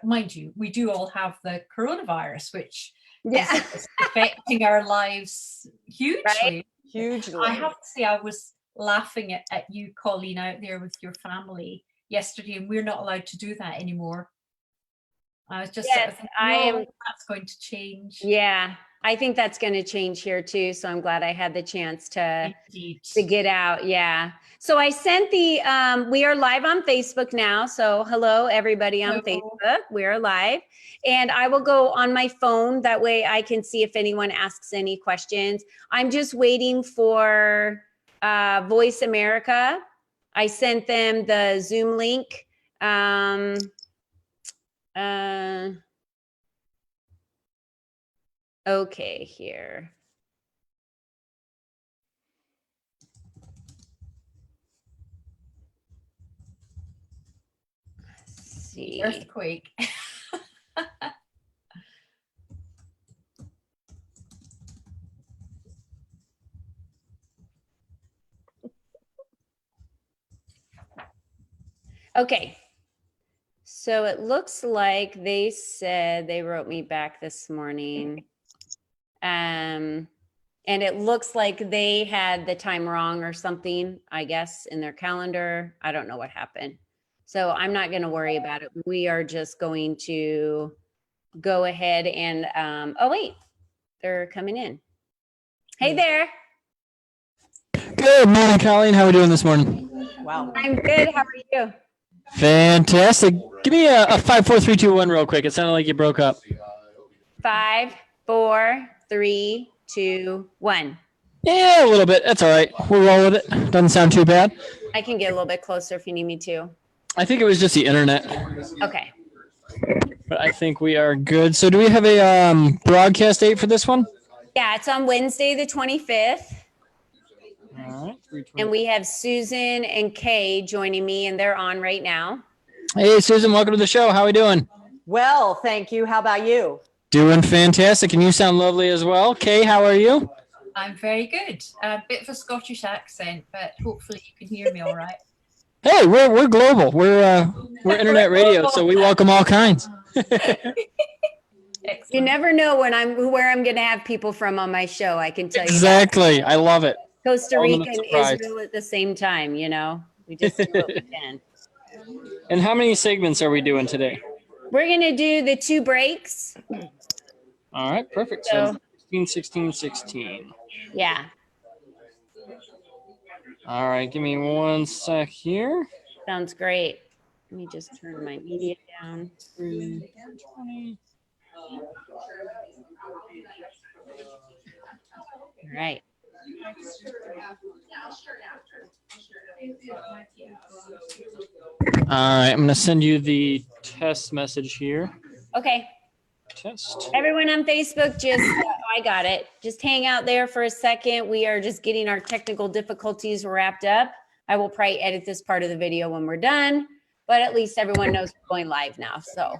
mind you, we do all have the coronavirus, which Yeah. is affecting our lives hugely. Right? Hugely. I have to say, I was laughing at you, Colleen, out there with your family yesterday, and we're not allowed to do that anymore. I was just sort of thinking, oh, that's going to change. Yeah, I think that's going to change here too. So I'm glad I had the chance to get out. Yeah. So I sent the, we are live on Facebook now. So hello, everybody on Facebook. We are live. And I will go on my phone. That way I can see if anyone asks any questions. I'm just waiting for Voice America. I sent them the Zoom link. Okay, here. Let's see. Earthquake. Okay. So it looks like they said, they wrote me back this morning. And it looks like they had the time wrong or something, I guess, in their calendar. I don't know what happened. So I'm not going to worry about it. We are just going to go ahead and, oh, wait, they're coming in. Hey there. Good morning, Colleen. How are we doing this morning? Wow. I'm good. How are you? Fantastic. Give me a 5, 4, 3, 2, 1 real quick. It sounded like you broke up. 5, 4, 3, 2, 1. Yeah, a little bit. That's all right. We'll roll with it. Doesn't sound too bad. I can get a little bit closer if you need me to. I think it was just the internet. Okay. But I think we are good. So do we have a broadcast date for this one? Yeah, it's on Wednesday the 25th. All right. And we have Susan and Kay joining me, and they're on right now. Hey, Susan, welcome to the show. How are we doing? Well, thank you. How about you? Doing fantastic, and you sound lovely as well. Kay, how are you? I'm very good. A bit of a Scottish accent, but hopefully you can hear me all right. Hey, we're global. We're internet radio, so we welcome all kinds. You never know where I'm going to have people from on my show. I can tell you. Exactly. I love it. Costa Rica and Israel at the same time, you know. We just do what we can. And how many segments are we doing today? We're going to do the 2 breaks. All right, perfect. So 16, 16, 16. Yeah. All right, give me 1 sec here. Sounds great. Let me just turn my media down. 3, 20. All right. All right, I'm going to send you the test message here. Okay. Test. Everyone on Facebook, just, I got it. Just hang out there for a second. We are just getting our technical difficulties wrapped up. I will probably edit this part of the video when we're done, but at least everyone knows we're going live now, so.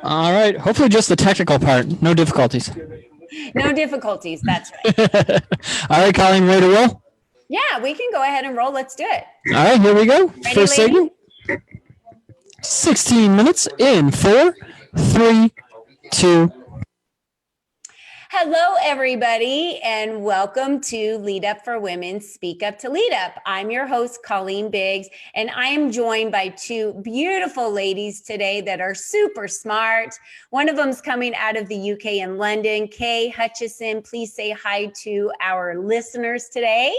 All right, hopefully just the technical part, no difficulties. No difficulties, that's right. All right, Colleen, ready to roll? Yeah, we can go ahead and roll. Let's do it. All right, here we go. Ready, first segment. 16 minutes in 4, 3, 2. Hello, everybody, and welcome to Lead Up for Women, Speak Up to Lead Up. I'm your host, Colleen Biggs, and I am joined by 2 beautiful ladies today that are super smart. One of them's coming out of the UK in London. Kay Hutchison, please say hi to our listeners today.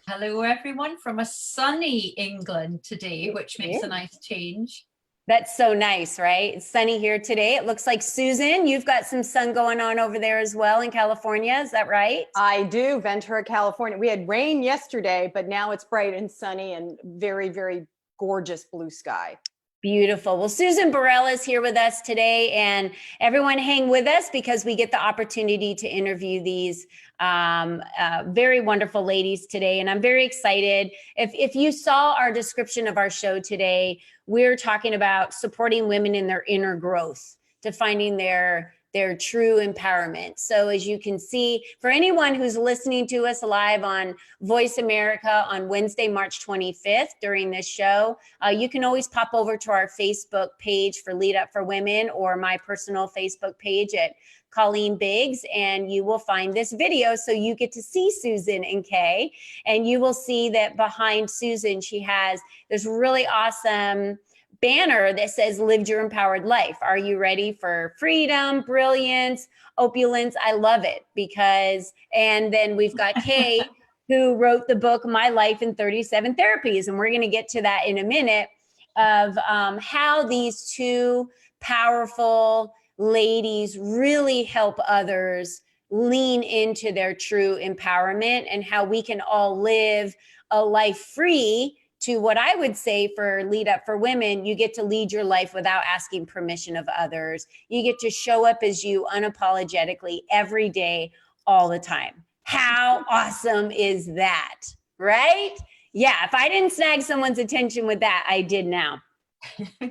Hello, everyone, from a sunny England today, which makes a nice change. That's so nice, right? It's sunny here today. It looks like, Susan, you've got some sun going on over there as well in California. Is that right? I do. Ventura, California. We had rain yesterday, but now it's bright and sunny and very, very gorgeous blue sky. Beautiful. Well, Susan Burrell is here with us today, and everyone hang with us because we get the opportunity to interview these very wonderful ladies today. And I'm very excited. If you saw our description of our show today, we're talking about supporting women in their inner growth, to finding their their true empowerment. So as you can see, for anyone who's listening to us live on Voice America on Wednesday, March 25th during this show, you can always pop over to our Facebook page for Lead Up for Women or my personal Facebook page at Colleen Biggs, and you will find this video. So you get to see Susan and Kay, and you will see that behind Susan, she has this really awesome banner that says lived your empowered life. Are you ready for freedom, brilliance, opulence? I love it because, and then we've got Kay who wrote the book, My Life in 37 Therapies. And we're going to get to that in a minute of how these two powerful ladies really help others lean into their true empowerment and how we can all live a life free to what I would say for Lead Up for Women. You get to lead your life without asking permission of others. You get to show up as you unapologetically every day, all the time. How awesome is that, right? Yeah, if I didn't snag someone's attention with that, I did now.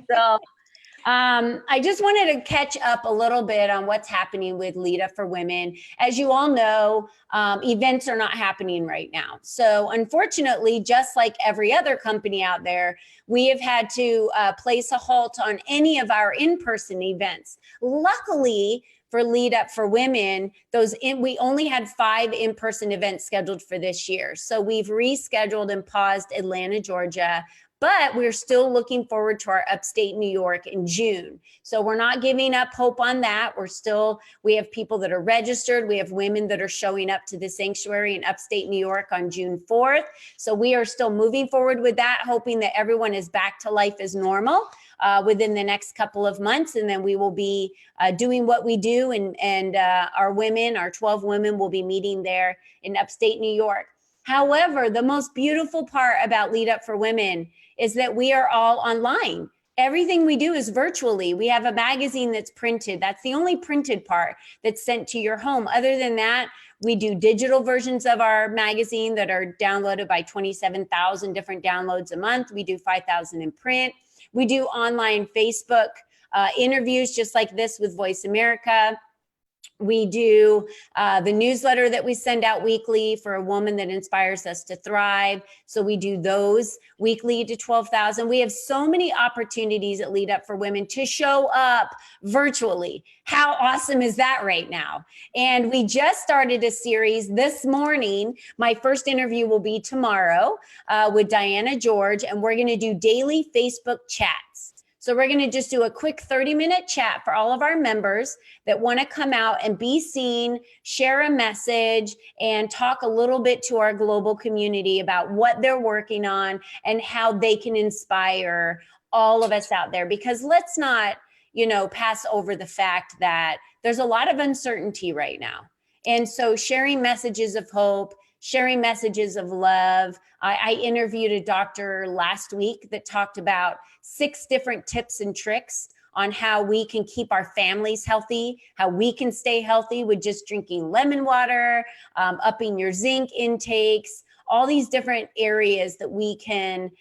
So I just wanted to catch up a little bit on what's happening with Lead Up for Women. As you all know, events are not happening right now. So unfortunately, just like every other company out there, we have had to place a halt on any of our in-person events. Luckily, for Lead Up for Women, we only had 5 in-person events scheduled for this year. So we've rescheduled and paused Atlanta, Georgia, but we're still looking forward to our upstate New York in June. So we're not giving up hope on that. We have people that are registered. We have women that are showing up to the sanctuary in upstate New York on June 4th. So we are still moving forward with that, hoping that everyone is back to life as normal within the next couple of months. And then we will be doing what we do. And our 12 women will be meeting there in upstate New York. However, the most beautiful part about Lead Up for Women is that we are all online. Everything we do is virtually. We have a magazine that's printed. That's the only printed part that's sent to your home. Other than that, we do digital versions of our magazine that are downloaded by 27,000 different downloads a month. We do 5,000 in print. We do online Facebook interviews just like this with Voice America. We do the newsletter that we send out weekly for a woman that inspires us to thrive. So we do those weekly to 12,000. We have so many opportunities at Lead Up for Women to show up virtually. How awesome is that right now? And we just started a series this morning. My first interview will be tomorrow with Diana George, and we're going to do daily Facebook chats. So we're going to just do a quick 30-minute chat for all of our members that want to come out and be seen, share a message, and talk a little bit to our global community about what they're working on and how they can inspire all of us out there. Because let's not, pass over the fact that there's a lot of uncertainty right now. And so sharing messages of hope, sharing messages of love. I interviewed a doctor last week that talked about 6 different tips and tricks on how we can keep our families healthy, how we can stay healthy with just drinking lemon water, upping your zinc intakes, all these different areas that we can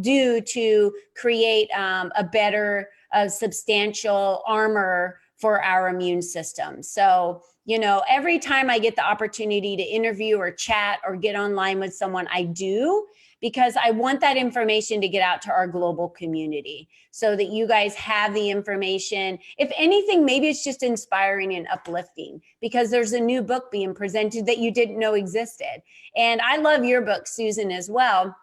do to create a better, substantial armor for our immune system. So, every time I get the opportunity to interview or chat or get online with someone, I do, because I want that information to get out to our global community so that you guys have the information. If anything, maybe it's just inspiring and uplifting, because there's a new book being presented that you didn't know existed. And I love your book, Susan, as well,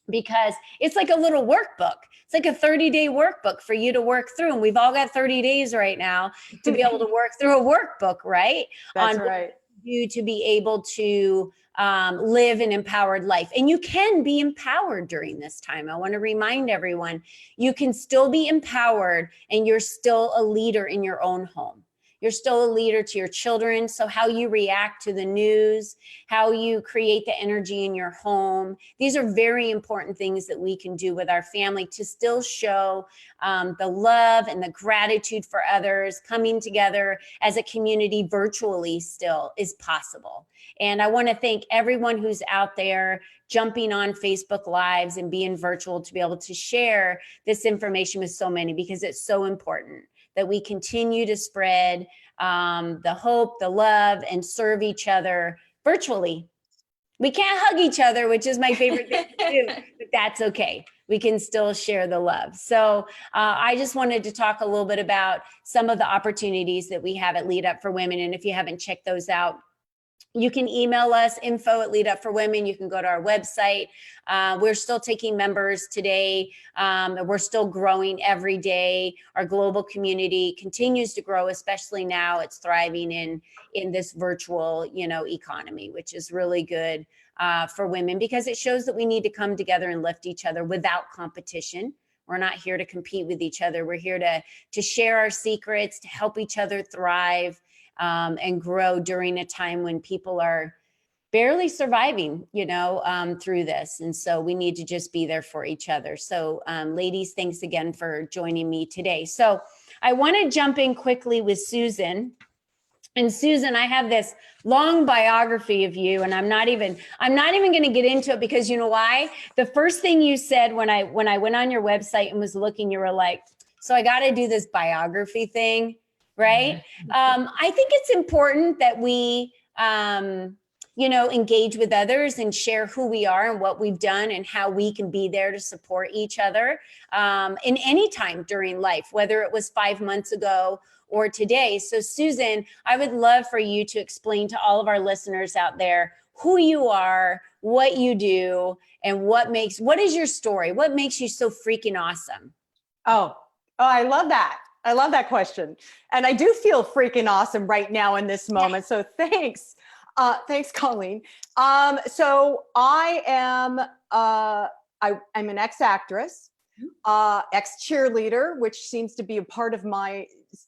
because it's like a little workbook. It's like a 30-day workbook for you to work through. And we've all got 30 days right now to be able to work through a workbook, right? That's right. You to be able to live an empowered life. And you can be empowered during this time. I want to remind everyone, you can still be empowered and you're still a leader in your own home. You're still a leader to your children. So how you react to the news, how you create the energy in your home, these are very important things that we can do with our family to still show the love and the gratitude for others. Coming together as a community virtually still is possible. And I want to thank everyone who's out there jumping on Facebook Lives and being virtual to be able to share this information with so many, because it's so important. that we continue to spread the hope, the love, and serve each other virtually. We can't hug each other, which is my favorite thing to do, but that's okay. We can still share the love. So I just wanted to talk a little bit about some of the opportunities that we have at Lead Up for Women. And if you haven't checked those out, you can email us, info@leadupforwomen. You can go to our website. We're still taking members today. We're still growing every day. Our global community continues to grow, especially now it's thriving in this virtual, economy, which is really good for women because it shows that we need to come together and lift each other without competition. We're not here to compete with each other. We're here to share our secrets, to help each other thrive and grow during a time when people are barely surviving, through this. And so we need to just be there for each other. So ladies, thanks again for joining me today. So I want to jump in quickly with Susan. And Susan, I have this long biography of you, and I'm not even going to get into it because you know why? The first thing you said when I went on your website and was looking, you were like, so I got to do this biography thing, right? I think it's important that we, engage with others and share who we are and what we've done and how we can be there to support each other in any time during life, whether it was 5 months ago or today. So Susan, I would love for you to explain to all of our listeners out there who you are, what you do, and what is your story? What makes you so freaking awesome? Oh, I love that. I love that question. And I do feel freaking awesome right now in this moment. So thanks. Thanks, Colleen. So I am, I'm an ex-actress, ex-cheerleader, which seems to be a part of my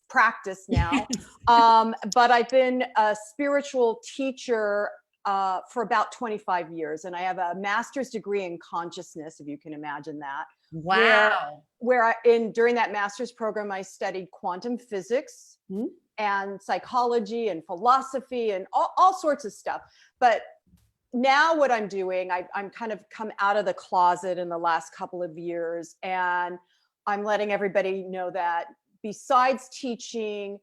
practice now. But I've been a spiritual teacher for about 25 years. And I have a master's degree in consciousness, if you can imagine that. Wow. During that master's program, I studied quantum physics and psychology and philosophy and all sorts of stuff. But now what I'm doing, I'm kind of come out of the closet in the last couple of years, and I'm letting everybody know that besides teaching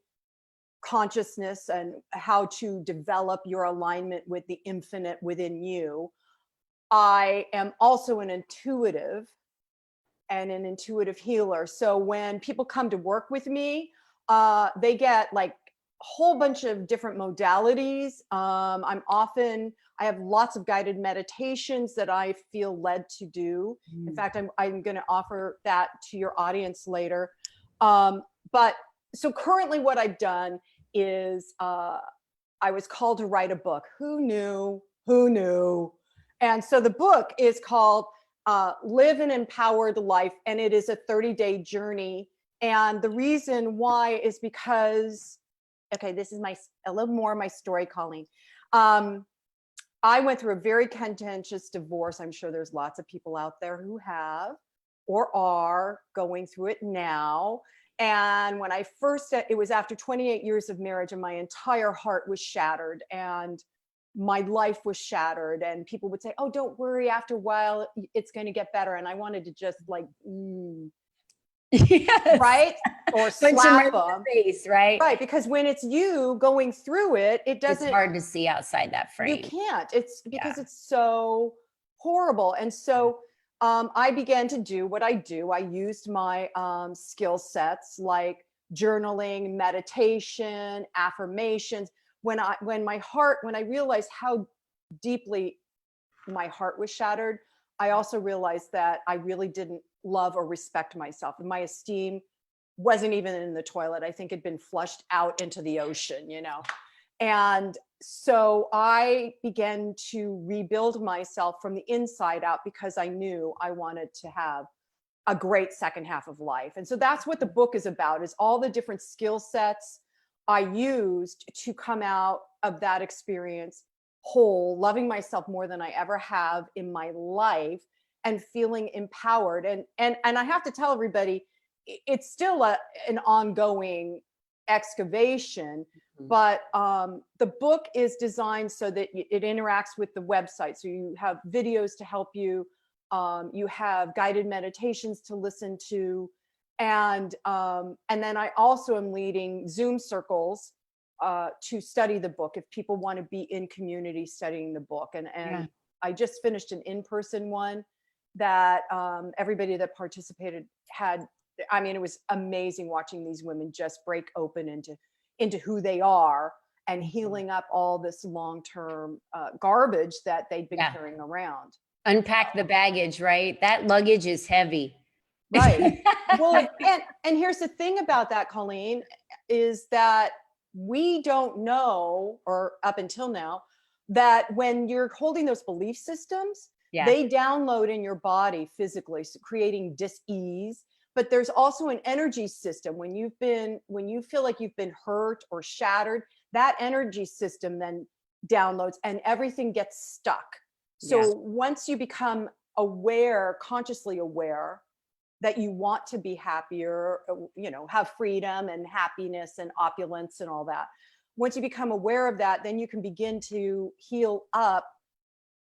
consciousness and how to develop your alignment with the infinite within you, I am also an intuitive and an intuitive healer. So when people come to work with me, they get like a whole bunch of different modalities. I have lots of guided meditations that I feel led to do. In fact, I'm going to offer that to your audience later. But so currently what I've done is I was called to write a book. Who knew? Who knew? And so the book is called Live an Empowered Life, and it is a 30-day journey. And the reason why is because, okay, this is a little more of my story, Colleen. I went through a very contentious divorce. I'm sure there's lots of people out there who have or are going through it now. And when I first, it was after 28 years of marriage, and my entire heart was shattered and my life was shattered. And people would say, oh, don't worry, after a while, it's going to get better. And I wanted to just like, Yes. right? Or slap them. Face, right? Right. Because when it's you going through it, it's hard to see outside that frame. You can't. It's because it's so horrible. And so I began to do what I do. I used my skill sets like journaling, meditation, affirmations. When I realized how deeply my heart was shattered, I also realized that I really didn't love or respect myself. And my esteem wasn't even in the toilet. I think it'd been flushed out into the ocean, And so I began to rebuild myself from the inside out because I knew I wanted to have a great second half of life. And so that's what the book is about, is all the different skill sets I used to come out of that experience whole, loving myself more than I ever have in my life, and feeling empowered. And I have to tell everybody, it's still an ongoing excavation, but the book is designed so that it interacts with the website. So you have videos to help you. You have guided meditations to listen to. And then I also am leading Zoom circles to study the book if people want to be in community studying the book. And I just finished an in-person one that everybody that participated had. I mean, it was amazing watching these women just break open into who they are and healing up all this long-term garbage that they'd been carrying around. Unpack the baggage, right? That luggage is heavy. Right. Well, and here's the thing about that, Colleen, is that we don't know, or up until now, that when you're holding those belief systems, they download in your body physically, so creating dis-ease. But there's also an energy system. When you feel like you've been hurt or shattered, that energy system then downloads and everything gets stuck. So once you become aware, consciously aware, that you want to be happier, have freedom and happiness and opulence and all that. Once you become aware of that, then you can begin to heal up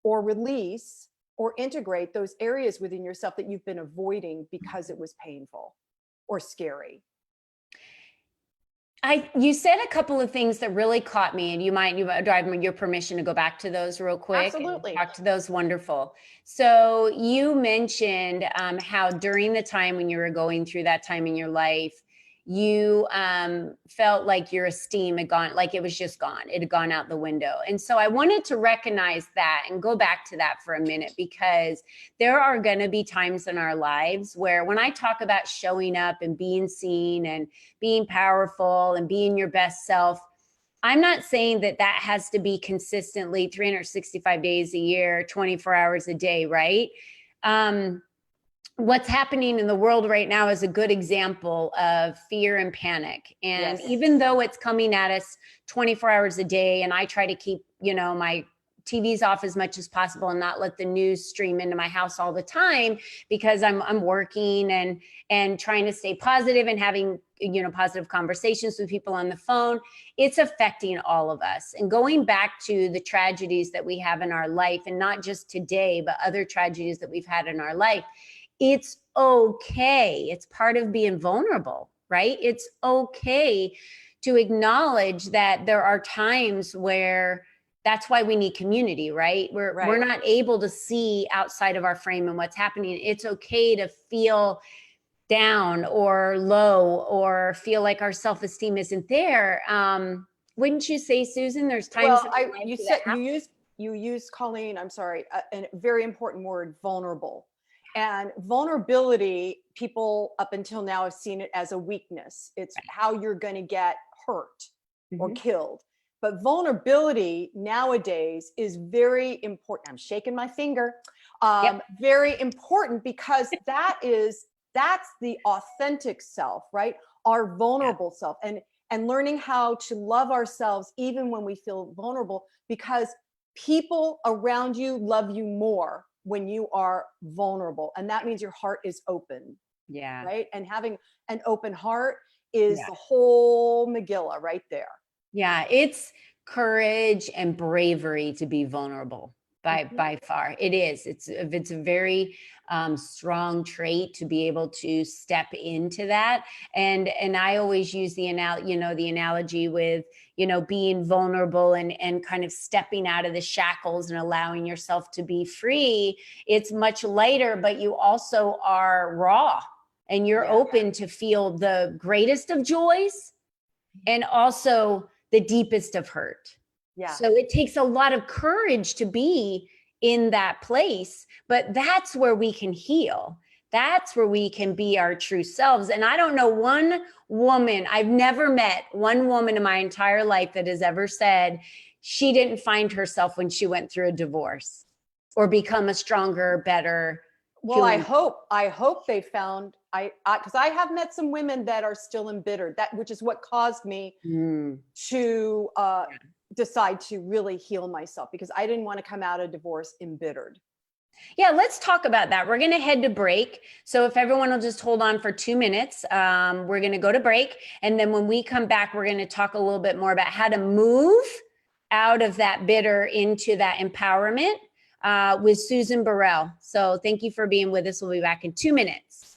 or release or integrate those areas within yourself that you've been avoiding because it was painful or scary. You said a couple of things that really caught me, and you drive me your permission to go back to those real quick. Absolutely. Talk to those. Wonderful. So you mentioned how during the time when you were going through that time in your life, you felt like your esteem had gone, like it was just gone. It had gone out the window. And so I wanted to recognize that and go back to that for a minute, because there are going to be times in our lives where when I talk about showing up and being seen and being powerful and being your best self, I'm not saying that that has to be consistently 365 days a year, 24 hours a day, right? What's happening in the world right now is a good example of fear and panic. And even though it's coming at us 24 hours a day, and I try to keep, my TVs off as much as possible and not let the news stream into my house all the time, because I'm working and trying to stay positive and having, positive conversations with people on the phone, it's affecting all of us. And going back to the tragedies that we have in our life, and not just today, but other tragedies that we've had in our life, it's okay. It's part of being vulnerable, right? It's okay to acknowledge that there are times where that's why we need community, right? We're not able to see outside of our frame and what's happening. It's okay to feel down or low or feel like our self-esteem isn't there. Wouldn't you say, Susan, there's times you used, Colleen, I'm sorry, a very important word, vulnerable. And vulnerability, people up until now have seen it as a weakness. It's how you're going to get hurt or killed. But vulnerability nowadays is very important. I'm shaking my finger. Very important, because that's the authentic self, right? Our vulnerable self, and learning how to love ourselves even when we feel vulnerable, because people around you love you more when you are vulnerable. And that means your heart is open. Yeah. Right. And having an open heart is the whole Megillah right there. Yeah. It's courage and bravery to be vulnerable by far. It is. It's a very strong trait to be able to step into that. And I always use the analogy with, being vulnerable and kind of stepping out of the shackles and allowing yourself to be free. It's much lighter, but you also are raw and you're open to feel the greatest of joys and also the deepest of hurt. Yeah. So it takes a lot of courage to be in that place, but that's where we can heal. That's where we can be our true selves. And I don't know one woman, I've never met one woman in my entire life that has ever said she didn't find herself when she went through a divorce or become a stronger, better. Well, I hope they found, because I have met some women that are still embittered, which is what caused me to decide to really heal myself, because I didn't want to come out of divorce embittered. Yeah, let's talk about that. We're going to head to break. So if everyone will just hold on for 2 minutes, we're going to go to break. And then when we come back, we're going to talk a little bit more about how to move out of that bitter into that empowerment with Susan Burrell. So thank you for being with us. We'll be back in 2 minutes.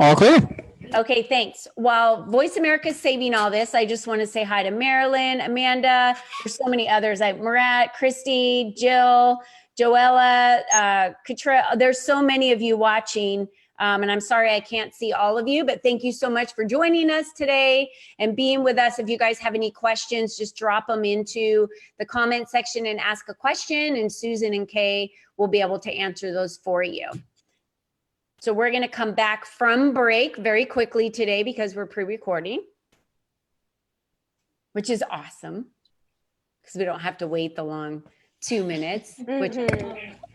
All clear. Okay, thanks. While Voice America is saving all this, I just want to say hi to Marilyn, Amanda. There's so many others like Murat, Christy, Jill, Joella, Katra. There's so many of you watching. And I'm sorry I can't see all of you, but thank you so much for joining us today and being with us. If you guys have any questions, just drop them into the comment section and ask a question, and Susan and Kay will be able to answer those for you. So we're going to come back from break very quickly today because we're pre-recording, which is awesome because we don't have to wait the long 2 minutes. Which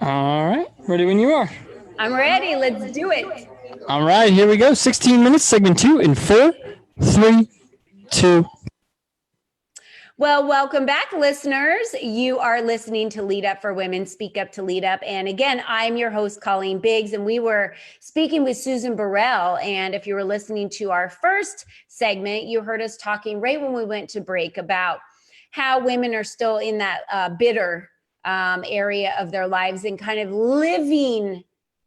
All right. Ready when you are. I'm ready. Let's do it. All right. Here we go. 16 minutes, segment 2 in 4, 3, 2. Well, welcome back, listeners. You are listening to Lead Up for Women, Speak Up to Lead Up. And again, I'm your host, Colleen Biggs, and we were speaking with Susan Burrell. And if you were listening to our first segment, you heard us talking right when we went to break about how women are still in that bitter area of their lives and kind of living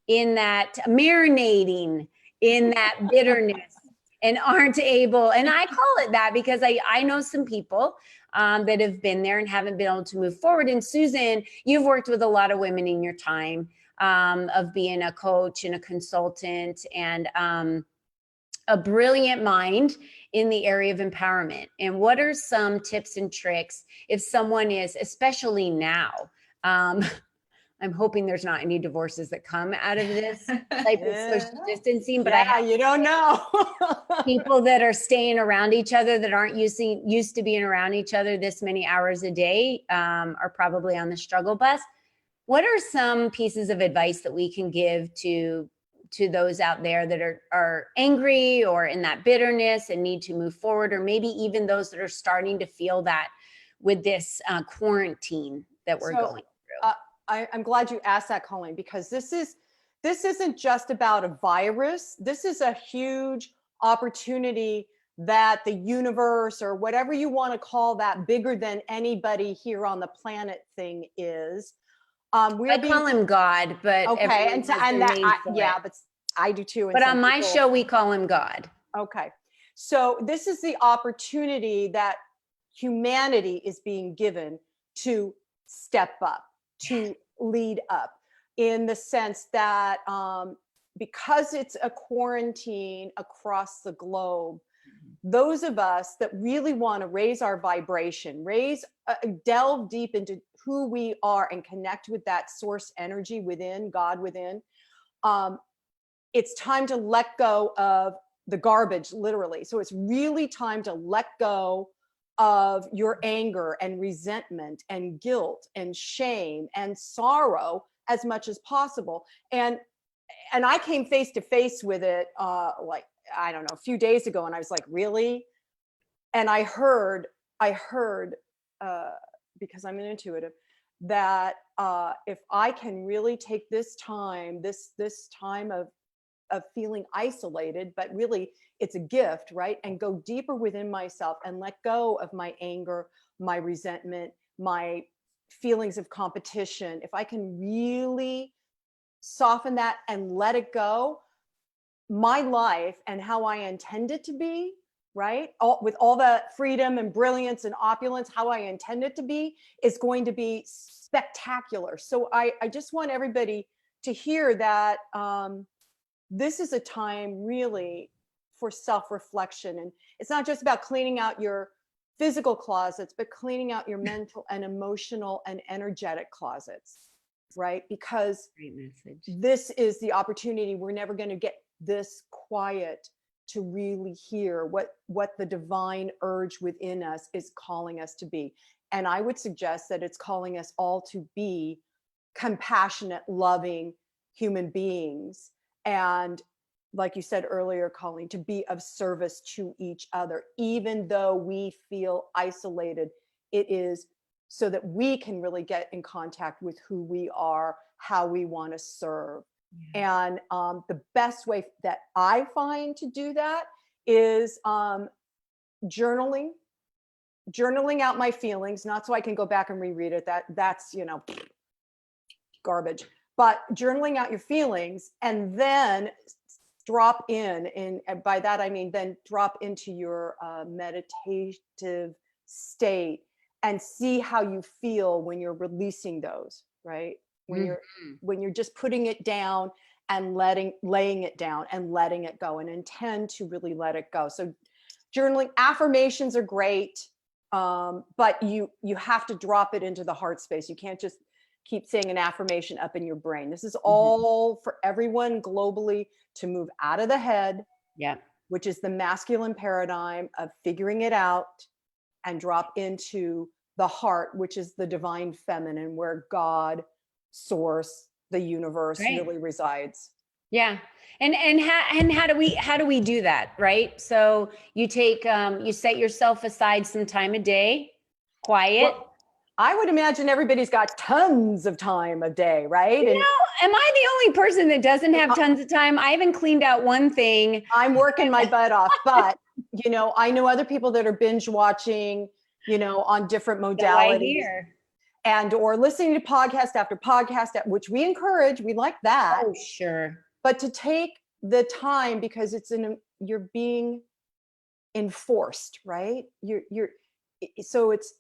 in that, marinating in that bitterness and aren't able, and I call it that because I know some people that have been there and haven't been able to move forward. And Susan, you've worked with a lot of women in your time of being a coach and a consultant and a brilliant mind in the area of empowerment. And what are some tips and tricks if someone is, especially now, I'm hoping there's not any divorces that come out of this type of social distancing, but you don't know. people that are staying around each other that aren't used to being around each other this many hours a day are probably on the struggle bus. What are some pieces of advice that we can give to those out there that are angry or in that bitterness and need to move forward, or maybe even those that are starting to feel that with this quarantine that we're going through? I'm glad you asked that, Colleen, because this isn't just about a virus. This is a huge opportunity that the universe, or whatever you want to call that bigger than anybody here on the planet thing is. I call him God, but okay, but I do too. But on my show, we call him God. Okay, so this is the opportunity that humanity is being given to step up, to lead up, in the sense that because it's a quarantine across the globe, those of us that really want to raise our vibration, delve deep into who we are and connect with that source energy within, God within, it's time to let go of the garbage, literally. So it's really time to let go of your anger and resentment and guilt and shame and sorrow as much as possible. And I came face to face with it, like, I don't know, a few days ago, and I was like, really? And I heard, because I'm an intuitive, that if I can really take this time, this time of feeling isolated, but really it's a gift, right? And go deeper within myself and let go of my anger, my resentment, my feelings of competition. If I can really soften that and let it go, my life and how I intend it to be, right? With all the freedom and brilliance and opulence, how I intend it to be, is going to be spectacular. So I just want everybody to hear that this is a time really for self-reflection. And it's not just about cleaning out your physical closets, but cleaning out your mental and emotional and energetic closets, right? Because this is the opportunity. We're never going to get this quiet to really hear what the divine urge within us is calling us to be. And I would suggest that it's calling us all to be compassionate, loving human beings. And like you said earlier, Colleen, to be of service to each other, even though we feel isolated. It is so that we can really get in contact with who we are, how we want to serve. Yeah. And the best way that I find to do that is journaling out my feelings, not so I can go back and reread it. That's garbage. But journaling out your feelings and then drop in, and by that I mean then drop into your meditative state and see how you feel when you're releasing those, right? When you're just putting it down and laying it down and letting it go, and intend to really let it go. So journaling, affirmations are great, but you have to drop it into the heart space. You can't just keep saying an affirmation up in your brain. This is all for everyone globally to move out of the head, which is the masculine paradigm of figuring it out, and drop into the heart, which is the divine feminine, where God, source, the universe really resides. Yeah. And how do we do that? Right. So you take, you set yourself aside some time a day, quiet. Well, I would imagine everybody's got tons of time a day, right? You know, am I the only person that doesn't have tons of time? I haven't cleaned out one thing. I'm working my butt off, but you know, I know other people that are binge watching, you know, on different modalities, and or listening to podcast after podcast, which we encourage. We like that. Oh, sure. But to take the time, because you're being enforced, right? So it's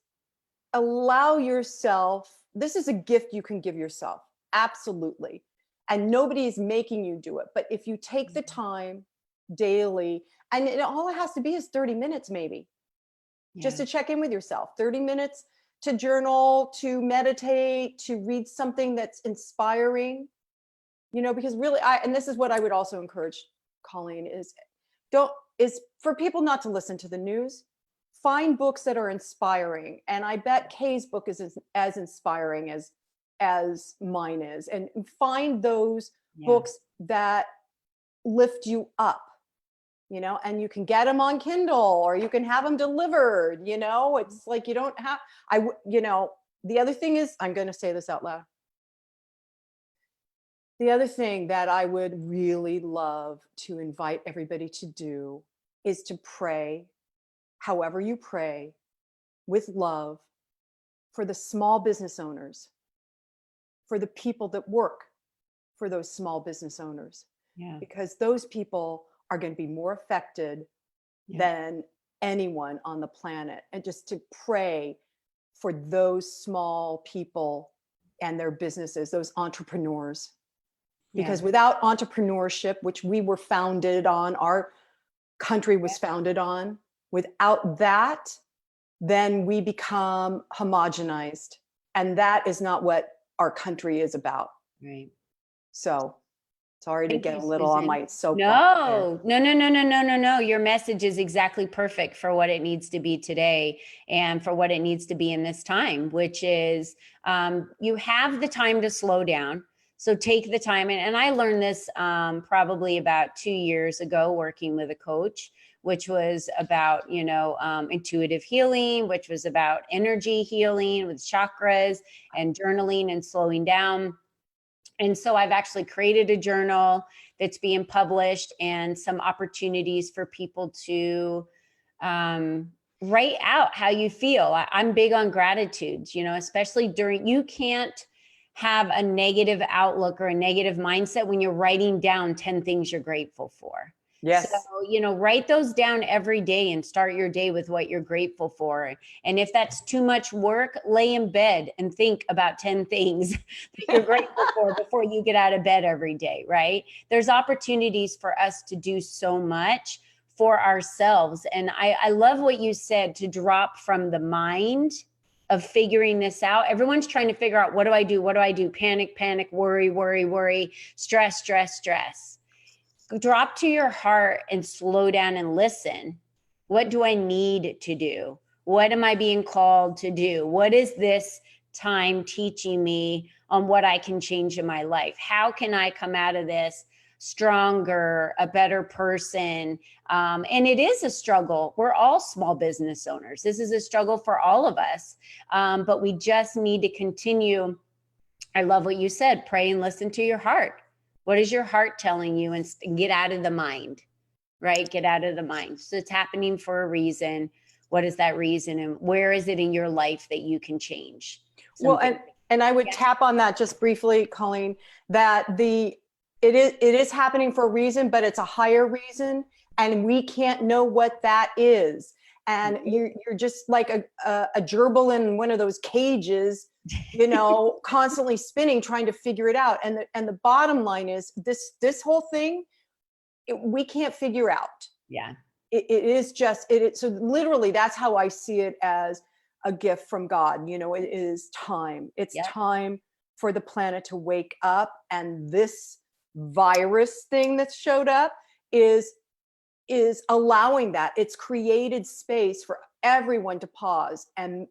allow yourself. This is a gift you can give yourself. Absolutely. And nobody is making you do it. But if you take the time daily, and all it has to be is 30 minutes, maybe just to check in with yourself, 30 minutes to journal, to meditate, to read something that's inspiring, you know, because really and this is what I would also encourage, Colleen, is for people not to listen to the news. Find books that are inspiring. And I bet Kay's book is as inspiring as mine is. And find those books that lift you up, you know, and you can get them on Kindle, or you can have them delivered, you know. It's like, you don't have, you know, the other thing is, I'm going to say this out loud. The other thing that I would really love to invite everybody to do is to pray, however you pray, with love, for the small business owners, for the people that work for those small business owners, because those people are going to be more affected than anyone on the planet. And just to pray for those small people and their businesses, those entrepreneurs. Because without entrepreneurship, which we were founded on, our country was founded on, without that, then we become homogenized. And that is not what our country is about. Right. So sorry to get a little on my soapbox. No. Your message is exactly perfect for what it needs to be today, and for what it needs to be in this time, which is you have the time to slow down. So take the time. And I learned this probably about 2 years ago, working with a coach, which was about, you know, intuitive healing, which was about energy healing with chakras and journaling and slowing down. And so I've actually created a journal that's being published, and some opportunities for people to write out how you feel. I'm big on gratitude, you know, especially you can't have a negative outlook or a negative mindset when you're writing down 10 things you're grateful for. Yes. So, you know, write those down every day and start your day with what you're grateful for. And if that's too much work, lay in bed and think about 10 things that you're grateful for before you get out of bed every day, right? There's opportunities for us to do so much for ourselves. And I love what you said, to drop from the mind of figuring this out. Everyone's trying to figure out, what do I do? What do I do? Panic, worry, stress. Drop to your heart and slow down and listen. What do I need to do? What am I being called to do? What is this time teaching me on what I can change in my life? How can I come out of this stronger, a better person? And it is a struggle. We're all small business owners. This is a struggle for all of us. But we just need to continue. I love what you said. Pray and listen to your heart. What is your heart telling you? And get out of the mind, right? Get out of the mind. So it's happening for a reason. What is that reason? And where is it in your life that you can change? Well, and I would tap on that just briefly, Colleen, that the It is happening for a reason, but it's a higher reason, and we can't know what that is. And you're just like a gerbil in one of those cages, constantly spinning, trying to figure it out. And the bottom line is this whole thing, we can't figure out. Yeah. It is just so literally that's how I see it, as a gift from God. It is time. It's time for the planet to wake up, and this virus thing that showed up is allowing that. It's created space for everyone to pause and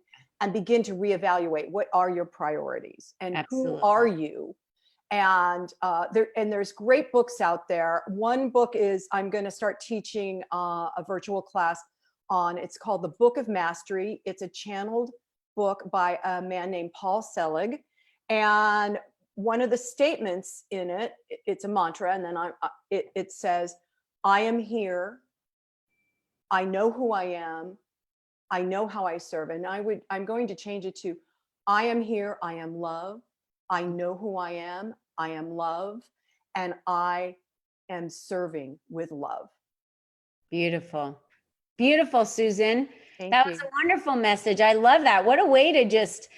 begin to reevaluate what are your priorities and Absolutely. who are you. And there's great books out there. One book is, I'm going to start teaching a virtual class on, it's called The Book of Mastery. It's a channeled book by a man named Paul Selig. And one of the statements in it, it's a mantra, and then it says, I am here. I know who I am. I know how I serve. And I'm going to change it to, I am here. I am love. I know who I am love, and I am serving with love. Beautiful. Beautiful, Susan. Thank That you. was a wonderful message. I love that. What a way to just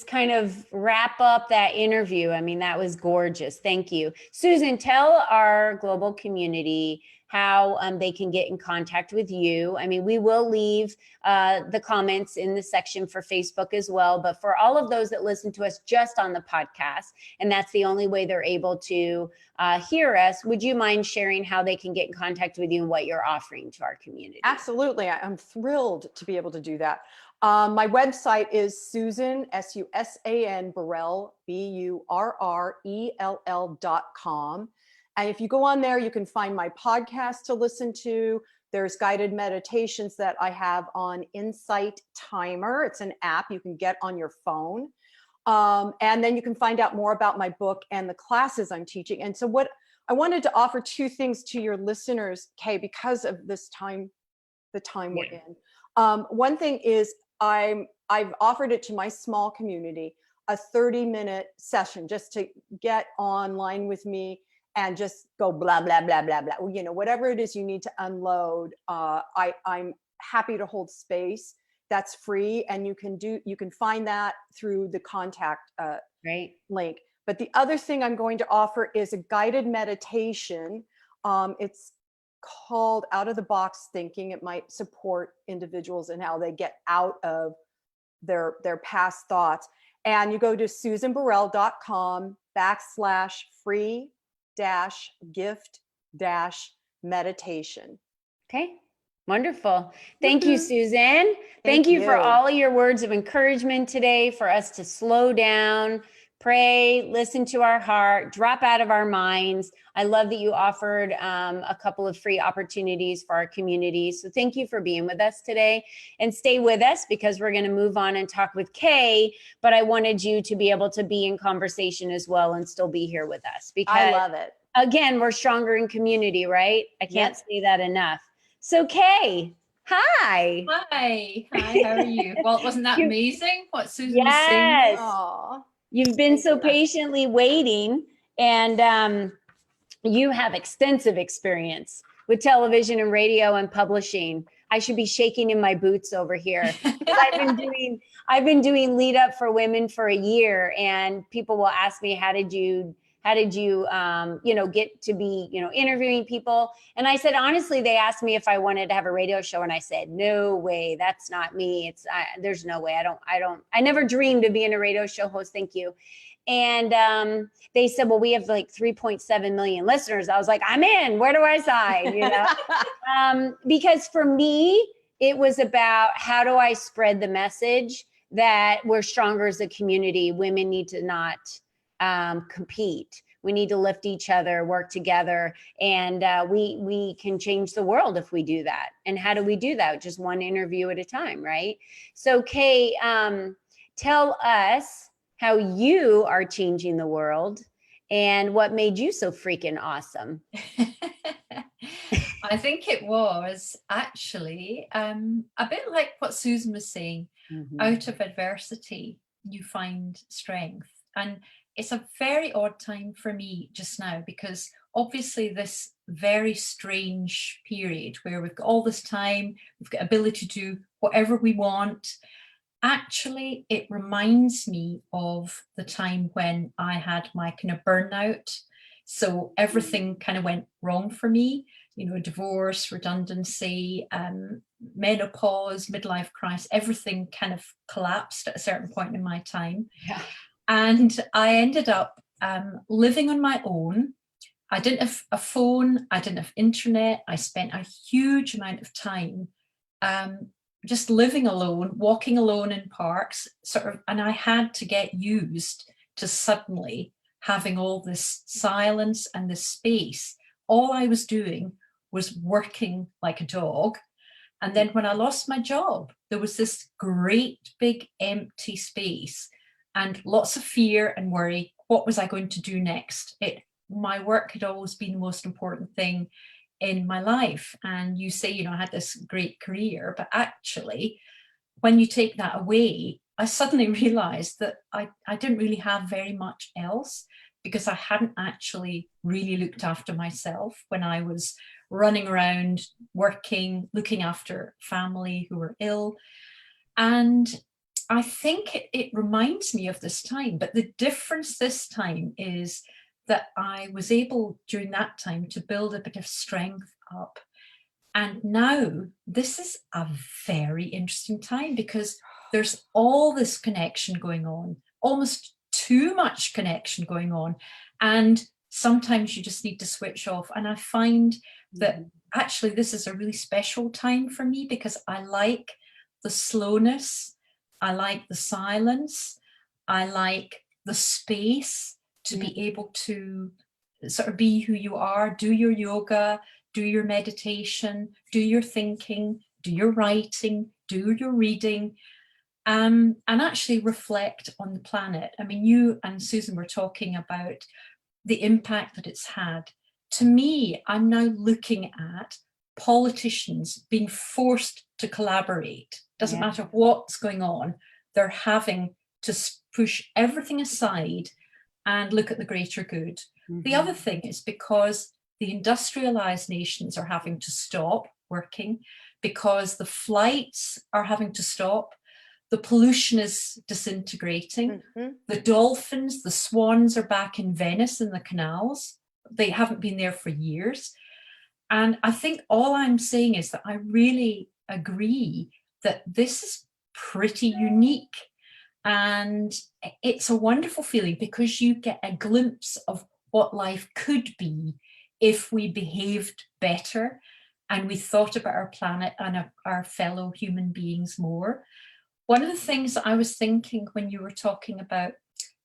kind of wrap up that interview. I mean, that was gorgeous. Thank you. Susan, tell our global community how they can get in contact with you. I mean, we will leave the comments in the section for Facebook as well, but for all of those that listen to us just on the podcast, and that's the only way they're able to hear us, would you mind sharing how they can get in contact with you and what you're offering to our community? Absolutely. I'm thrilled to be able to do that. My website is Susan, SUSAN, Burrell, BURRELL.com. And if you go on there, you can find my podcast to listen to. There's guided meditations that I have on Insight Timer. It's an app you can get on your phone. And then you can find out more about my book and the classes I'm teaching. And so what I wanted to offer two things to your listeners, Kay, because of this time, the time we're in. One thing is I've offered it to my small community, a 30-minute session just to get online with me and just go blah, blah, blah, blah, blah. Whatever it is you need to unload, I'm happy to hold space. That's free. And you can find that through the contact link. But the other thing I'm going to offer is a guided meditation. It's called Out of the Box Thinking. It might support individuals in how they get out of their past thoughts. And you go to susanburrell.com/free-gift-meditation. Okay. Wonderful. Thank you, Susan. Thank you for all your words of encouragement today, for us to slow down, pray, listen to our heart, drop out of our minds. I love that you offered a couple of free opportunities for our community. So thank you for being with us today, and stay with us because we're going to move on and talk with Kay, but I wanted you to be able to be in conversation as well and still be here with us because I love it. Again, we're stronger in community, right? I can't say that enough. So Kay, hi. Hi, how are you? Well, wasn't that amazing what Susan was saying? Yes. Aww. You've been so patiently waiting, and you have extensive experience with television and radio and publishing. I should be shaking in my boots over here. I've been doing Lead Up for Women for a year, and people will ask me, how did you get to be, interviewing people? And I said, honestly, they asked me if I wanted to have a radio show. And I said, no way, that's not me. There's no way. I never dreamed of being a radio show host. Thank you. And they said, well, we have like 3.7 million listeners. I was like, I'm in, where do I sign? Because for me, it was about how do I spread the message that we're stronger as a community. Women need to not compete. We need to lift each other, work together, and we can change the world if we do that. And how do we do that? Just one interview at a time, right? So Kay, tell us how you are changing the world and what made you so freaking awesome. I think it was actually a bit like what Susan was saying. Out of adversity, you find strength. And it's a very odd time for me just now, because obviously this very strange period where we've got all this time, we've got ability to do whatever we want. Actually, it reminds me of the time when I had my kind of burnout. So everything kind of went wrong for me, you know, divorce, redundancy, menopause, midlife crisis, everything kind of collapsed at a certain point in my time. Yeah. And I ended up living on my own. I didn't have a phone, I didn't have internet. I spent a huge amount of time just living alone, walking alone in parks, sort of, and I had to get used to suddenly having all this silence and this space. All I was doing was working like a dog. And then when I lost my job, there was this great big empty space and lots of fear and worry. What was I going to do next? My work had always been the most important thing in my life. And you say, you know, I had this great career, but actually, when you take that away, I suddenly realized that I didn't really have very much else, because I hadn't actually really looked after myself when I was running around, working, looking after family who were ill. And I think it reminds me of this time, but the difference this time is that I was able during that time to build a bit of strength up. And now this is a very interesting time, because there's all this connection going on, almost too much connection going on. And sometimes you just need to switch off. And I find that actually this is a really special time for me, because I like the slowness, I like the silence, I like the space to be able to sort of be who you are, do your yoga, do your meditation, do your thinking, do your writing, do your reading, and actually reflect on the planet. I mean, you and Susan were talking about the impact that it's had. To me, I'm now looking at politicians being forced to collaborate. Doesn't matter what's going on, they're having to push everything aside and look at the greater good. The other thing is because the industrialized nations are having to stop working, because the flights are having to stop, the pollution is disintegrating, the dolphins, the swans are back in Venice in the canals. They haven't been there for years. And I think all I'm saying is that I really agree that this is pretty unique. And it's a wonderful feeling, because you get a glimpse of what life could be if we behaved better and we thought about our planet and our fellow human beings more. One of the things that I was thinking when you were talking about,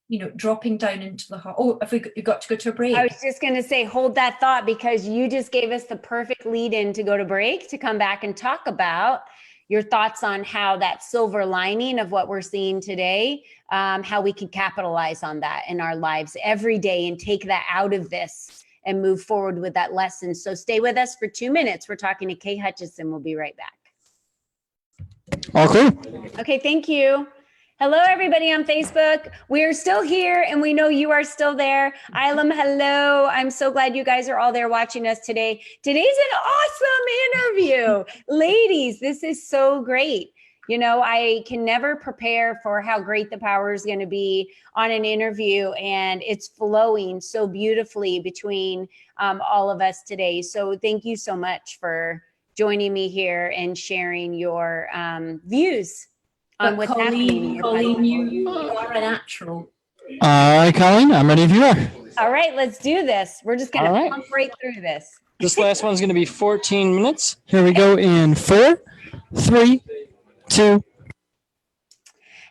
you know, dropping down into the heart. Oh, have we got to go to a break? I was just going to say, hold that thought, because you just gave us the perfect lead in to go to break, to come back and talk about your thoughts on how that silver lining of what we're seeing today, how we can capitalize on that in our lives every day and take that out of this and move forward with that lesson. So stay with us for 2 minutes. We're talking to Kay Hutchison. We'll be right back. All cool. Okay, thank you. Hello, everybody on Facebook. We're still here, and we know you are still there. Ilam, hello. I'm so glad you guys are all there watching us today. Today's an awesome interview. Ladies, this is so great. You know, I can never prepare for how great the power is going to be on an interview, and it's flowing so beautifully between all of us today. So thank you so much for joining me here and sharing your views on what's happening. Colleen, you are a natural. All right, Colleen, I'm ready if you are. All right, let's do this. We're just going to pump right through this. This last one's going to be 14 minutes. Here we go in 4, 3, 2.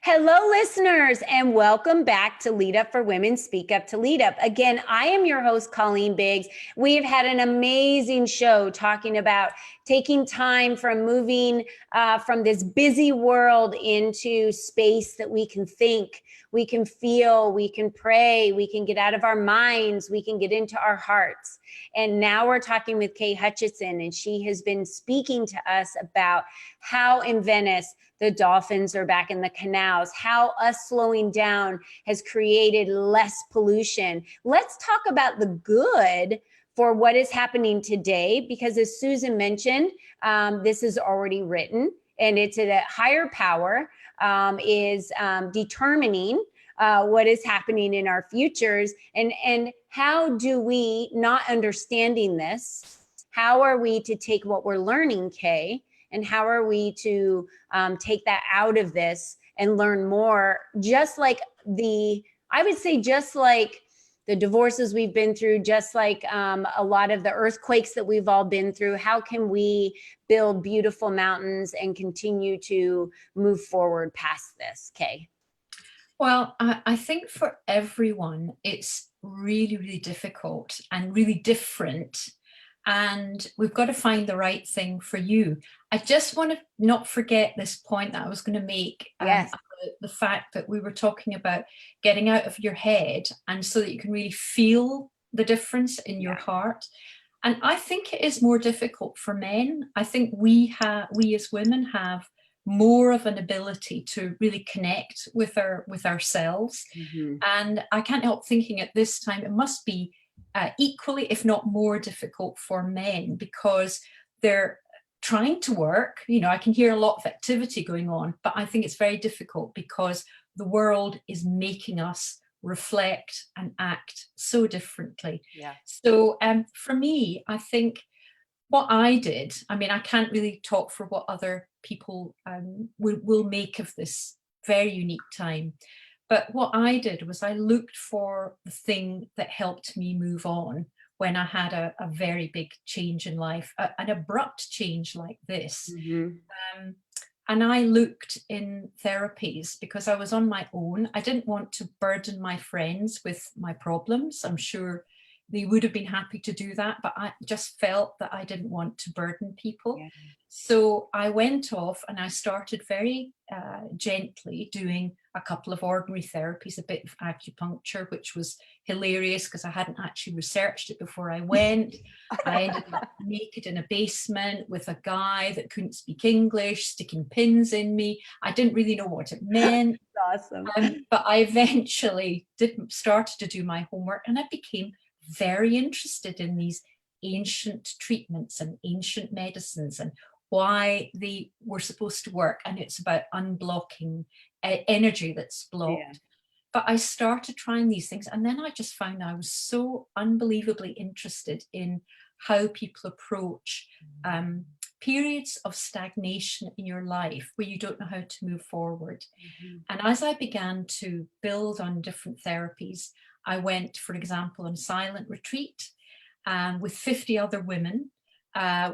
Hello, listeners, and welcome back to Lead Up for Women, Speak Up to Lead Up. Again, I am your host, Colleen Biggs. We've had an amazing show talking about taking time from moving from this busy world into space that we can think, we can feel, we can pray, we can get out of our minds, we can get into our hearts. And now we're talking with Kay Hutchison, and she has been speaking to us about how in Venice the dolphins are back in the canals, how us slowing down has created less pollution. Let's talk about the good for what is happening today, because as Susan mentioned, this is already written, and it's a higher power is determining what is happening in our futures. And how do we, not understanding this, how are we to take what we're learning, Kay, and how are we to take that out of this and learn more, just like I would say just like the divorces we've been through, just like a lot of the earthquakes that we've all been through. How can we build beautiful mountains and continue to move forward past this, Kay? Well, I think for everyone, it's really, really difficult and really different. And we've got to find the right thing for you. I just want to not forget this point that I was going to make. Yes. About the fact that we were talking about getting out of your head, and so that you can really feel the difference in your heart. And I think it is more difficult for men. I think we as women have more of an ability to really connect with ourselves. Mm-hmm. And I can't help thinking at this time it must be equally, if not more difficult for men, because they're trying to work. I can hear a lot of activity going on, but I think it's very difficult because the world is making us reflect and act so differently. Yeah. So for me, I think what I did, I mean, I can't really talk for what other people will make of this very unique time. But what I did was I looked for the thing that helped me move on when I had a very big change in life, an abrupt change like this. Mm-hmm. And I looked in therapies because I was on my own. I didn't want to burden my friends with my problems. I'm sure they would have been happy to do that, but I just felt that I didn't want to burden people. Yeah. So I went off and I started very gently doing a couple of ordinary therapies, a bit of acupuncture, which was hilarious because I hadn't actually researched it before I went. I ended up naked in a basement with a guy that couldn't speak English, sticking pins in me. I didn't really know what it meant. Awesome. But I eventually started to do my homework, and I became very interested in these ancient treatments and ancient medicines and why they were supposed to work. And it's about unblocking energy that's blocked. Yeah. But I started trying these things, and then I just found I was so unbelievably interested in how people approach periods of stagnation in your life where you don't know how to move forward. Mm-hmm. And as I began to build on different therapies, I went, for example, on silent retreat with 50 other women.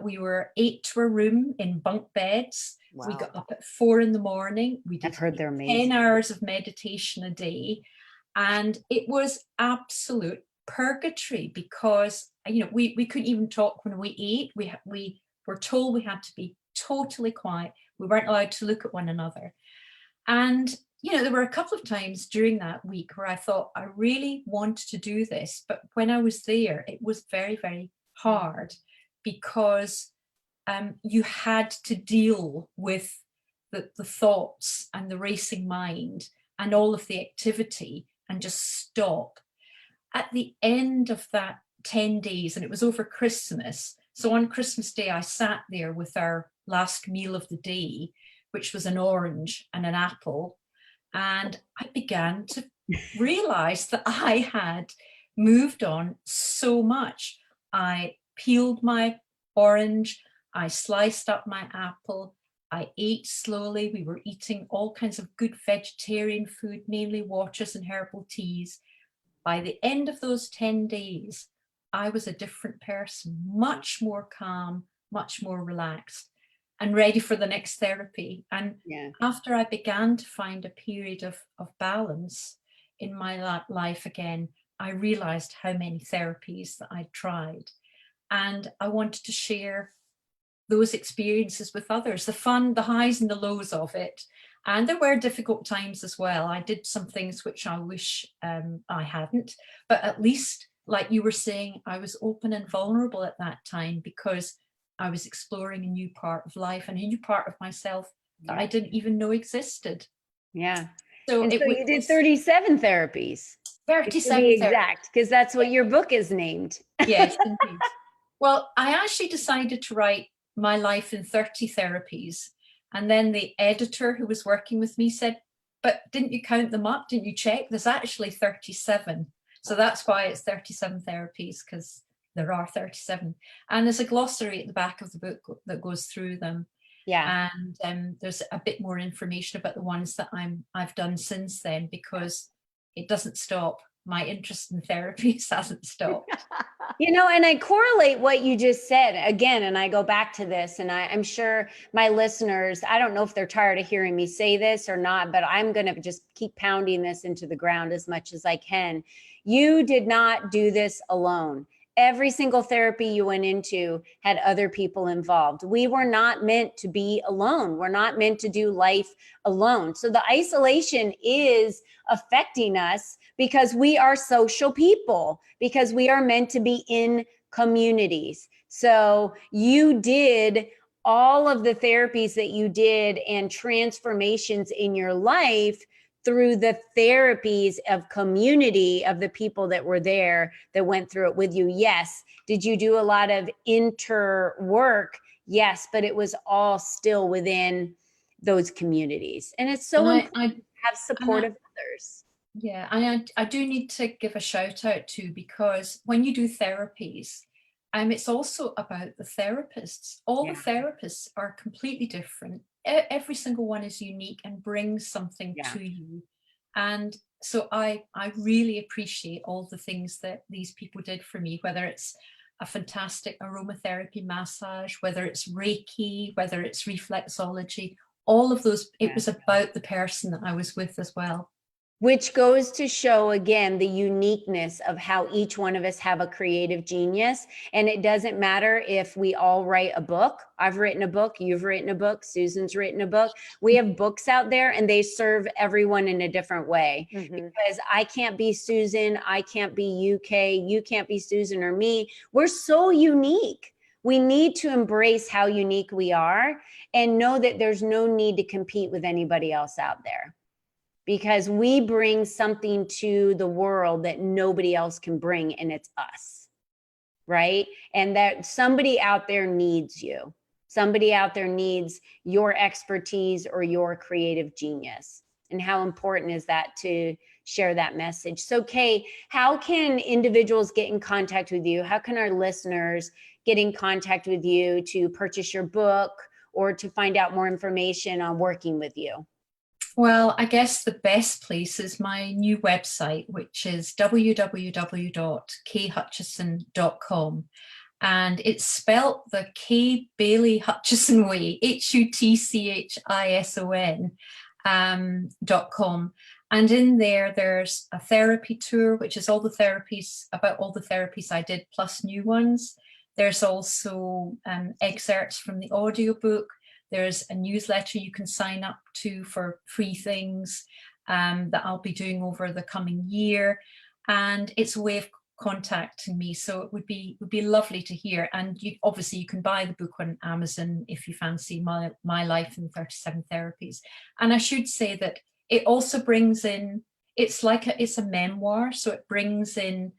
We were 8 to a room in bunk beds. Wow. We got up at 4 a.m. We did I've heard they're 10 amazing. hours of meditation a day. And it was absolute purgatory because, we couldn't even talk when we ate. We were told we had to be totally quiet. We weren't allowed to look at one another. And there were a couple of times during that week where I thought I really wanted to do this. But when I was there, it was very, very hard because you had to deal with the thoughts and the racing mind and all of the activity and just stop. At the end of that 10 days, and it was over Christmas. So on Christmas Day, I sat there with our last meal of the day, which was an orange and an apple. And I began to realize that I had moved on so much. I peeled my orange, I sliced up my apple, I ate slowly. We were eating all kinds of good vegetarian food, mainly waters and herbal teas. By the end of those 10 days, I was a different person, much more calm, much more relaxed, and ready for the next therapy. And after I began to find a period of balance in my life again, I realized how many therapies that I'd tried. And I wanted to share those experiences with others, the fun, the highs and the lows of it. And there were difficult times as well. I did some things which I wish I hadn't, but at least, like you were saying, I was open and vulnerable at that time because I was exploring a new part of life and a new part of myself that I didn't even know existed. Yeah. So And it so you did 37 therapies. 37 to be exact, because that's what your book is named. Yes, indeed. Well, I actually decided to write my life in 30 therapies. And then the editor who was working with me said, but didn't you count them up? Didn't you check? There's actually 37. So that's why it's 37 therapies, because there are 37. And there's a glossary at the back of the book that goes through them. Yeah. And there's a bit more information about the ones that I've done since then, because it doesn't stop. My interest in therapies hasn't stopped. You know, and I correlate what you just said again, and I go back to this, and I'm sure my listeners, I don't know if they're tired of hearing me say this or not, but I'm going to just keep pounding this into the ground as much as I can. You did not do this alone. Every single therapy you went into had other people involved. We were not meant to be alone. We're not meant to do life alone. So the isolation is affecting us because we are social people, because we are meant to be in communities. So you did all of the therapies that you did and transformations in your life through the therapies of community of the people that were there that went through it with you. Yes. Did you do a lot of inter work? Yes, but it was all still within those communities. And it's so important to have support of others. Yeah, I do need to give a shout out too, because when you do therapies, it's also about the therapists. All the therapists are completely different. Every single one is unique and brings something to you. And so I really appreciate all the things that these people did for me, whether it's a fantastic aromatherapy massage, whether it's Reiki, whether it's reflexology, all of those, it was about the person that I was with as well. Which goes to show, again, the uniqueness of how each one of us have a creative genius. And it doesn't matter if we all write a book. I've written a book. You've written a book. Susan's written a book. We have books out there and they serve everyone in a different way. Because I can't be Susan. I can't be UK. You can't be Susan or me. We're so unique. We need to embrace how unique we are and know that there's no need to compete with anybody else out there, because we bring something to the world that nobody else can bring, and it's us, right? And that somebody out there needs you. Somebody out there needs your expertise or your creative genius. And how important is that to share that message? So Kay, how can individuals get in contact with you? How can our listeners get in contact with you to purchase your book or to find out more information on working with you? Well, I guess the best place is my new website, which is www.khutchison.com. And it's spelt the K Bailey Hutchison way, HUTCHISON.com. And in there, there's a therapy tour, which is all the therapies, about all the therapies I did, plus new ones. There's also excerpts from the audiobook. There's a newsletter you can sign up to for free things that I'll be doing over the coming year. And it's a way of contacting me. So it would be lovely to hear. And obviously you can buy the book on Amazon if you fancy my life in 37 therapies. And I should say that it also brings in, it's a memoir. So it brings in,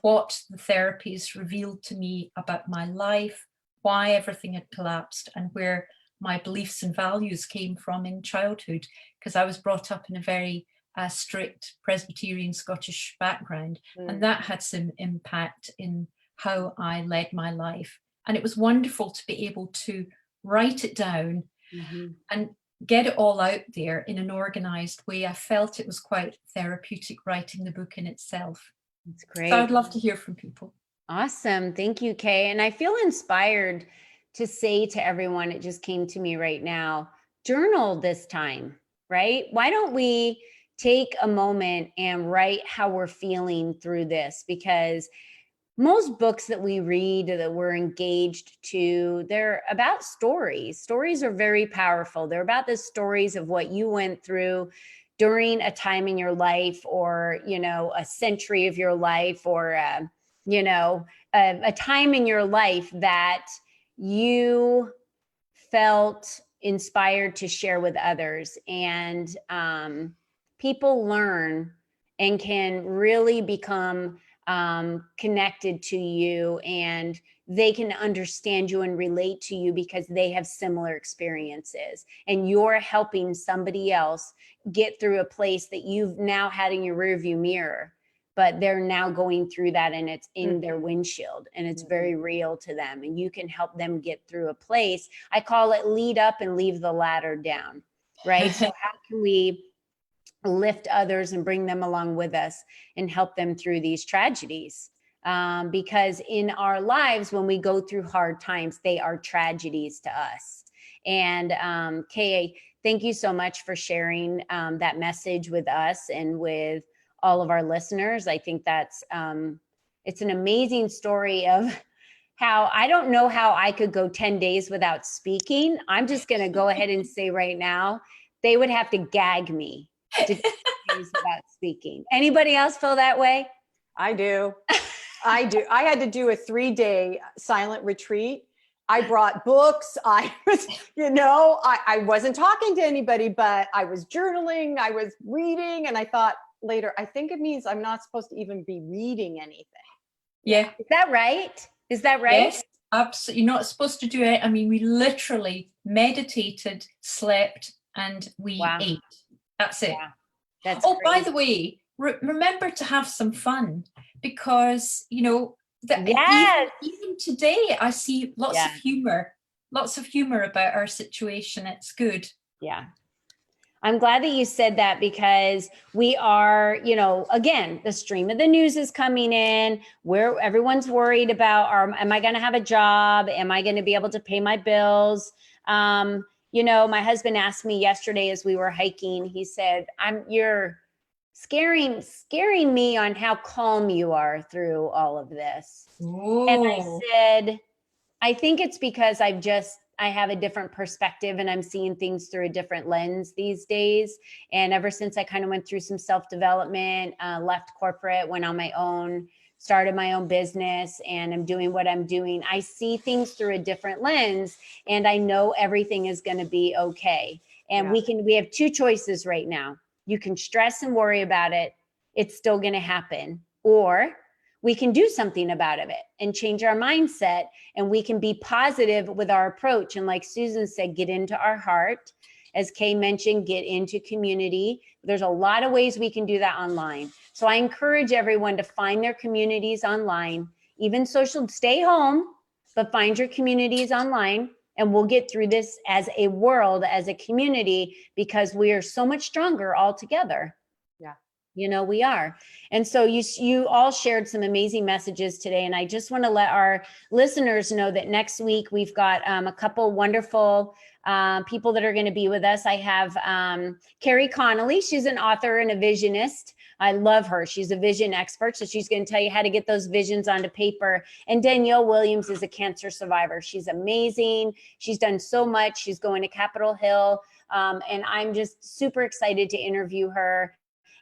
what the therapies revealed to me about my life, why everything had collapsed, and where my beliefs and values came from in childhood, because I was brought up in a very strict Presbyterian Scottish background, and that had some impact in how I led my life. And it was wonderful to be able to write it down and get it all out there in an organized way. I felt it was quite therapeutic writing the book in itself. That's great. So I'd love to hear from people. Awesome. Thank you, Kay. And I feel inspired to say to everyone, it just came to me right now, journal this time, right? Why don't we take a moment and write how we're feeling through this? Because most books that we read that we're engaged to, they're about stories. Stories are very powerful. They're about the stories of what you went through during a time in your life, or, you know, a century of your life, or, you know, a time in your life that you felt inspired to share with others. And people learn and can really become connected to you, and they can understand you and relate to you because they have similar experiences, and you're helping somebody else get through a place that you've now had in your rearview mirror, but they're now going through that, and it's in their windshield, and it's very real to them, and you can help them get through a place. I call it lead up and leave the ladder down, right? So how can we lift others and bring them along with us and help them through these tragedies? Because in our lives, when we go through hard times, they are tragedies to us. And Kay, thank you so much for sharing that message with us and with all of our listeners. I think that's it's an amazing story of how, I don't know how I could go 10 days without speaking. I'm just going to go ahead and say right now, they would have to gag me to 10 days without speaking. Anybody else feel that way? I do. I do. I had to do a 3-day silent retreat. I brought books. I was, you know, I wasn't talking to anybody, but I was journaling, I was reading, and I thought later, I think it means I'm not supposed to even be reading anything. Yeah. Is that right? Is that right? Yes, absolutely. You're not supposed to do it. I mean, we literally meditated, slept, and we Wow. ate. That's it. Yeah. That's Oh, by crazy. the way, remember to have some fun, because, you know, that Yes. even today, I see lots Yeah. of humor about our situation. It's good. Yeah. I'm glad that you said that, because we are, you know, again, the stream of the news is coming in where everyone's worried about, am I going to have a job? Am I going to be able to pay my bills? You know, my husband asked me yesterday as we were hiking, he said, you're scaring me on how calm you are through all of this. Oh. And I said, I think it's because I have a different perspective, and I'm seeing things through a different lens these days. And ever since I kind of went through some self-development, left corporate, went on my own, started my own business, and I'm doing what I'm doing, I see things through a different lens, and I know everything is going to be okay. And we have two choices right now. You can stress and worry about it. It's still going to happen. Or we can do something about it and change our mindset, and we can be positive with our approach. And like Susan said, get into our heart. As Kay mentioned, get into community. There's a lot of ways we can do that online. So I encourage everyone to find their communities online, even social, stay home, but find your communities online, and we'll get through this as a world, as a community, because we are so much stronger all together. You know, we are. And so you all shared some amazing messages today. And I just want to let our listeners know that next week we've got a couple wonderful people that are going to be with us. I have Carrie Connolly. She's an author and a visionist. I love her. She's a vision expert. So she's going to tell you how to get those visions onto paper. And Danielle Williams is a cancer survivor. She's amazing. She's done so much. She's going to Capitol Hill. And I'm just super excited to interview her.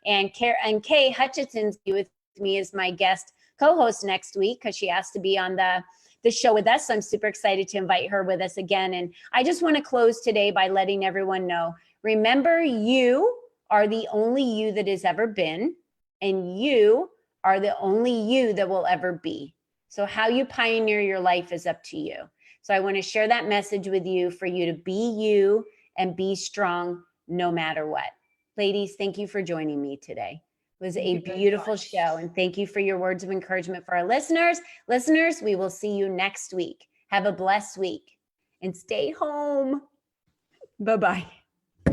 And Kay Hutchison's with me as my guest co-host next week, because she asked to be on the show with us. So I'm super excited to invite her with us again. And I just want to close today by letting everyone know, remember, you are the only you that has ever been, and you are the only you that will ever be. So how you pioneer your life is up to you. So I want to share that message with you, for you to be you and be strong no matter what. Ladies, thank you for joining me today. It was a beautiful show, and thank you for your words of encouragement for our listeners. Listeners, we will see you next week. Have a blessed week and stay home. Bye-bye.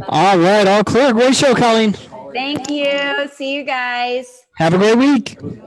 All right, all clear. Great show, Colleen. Thank you. See you guys. Have a great week.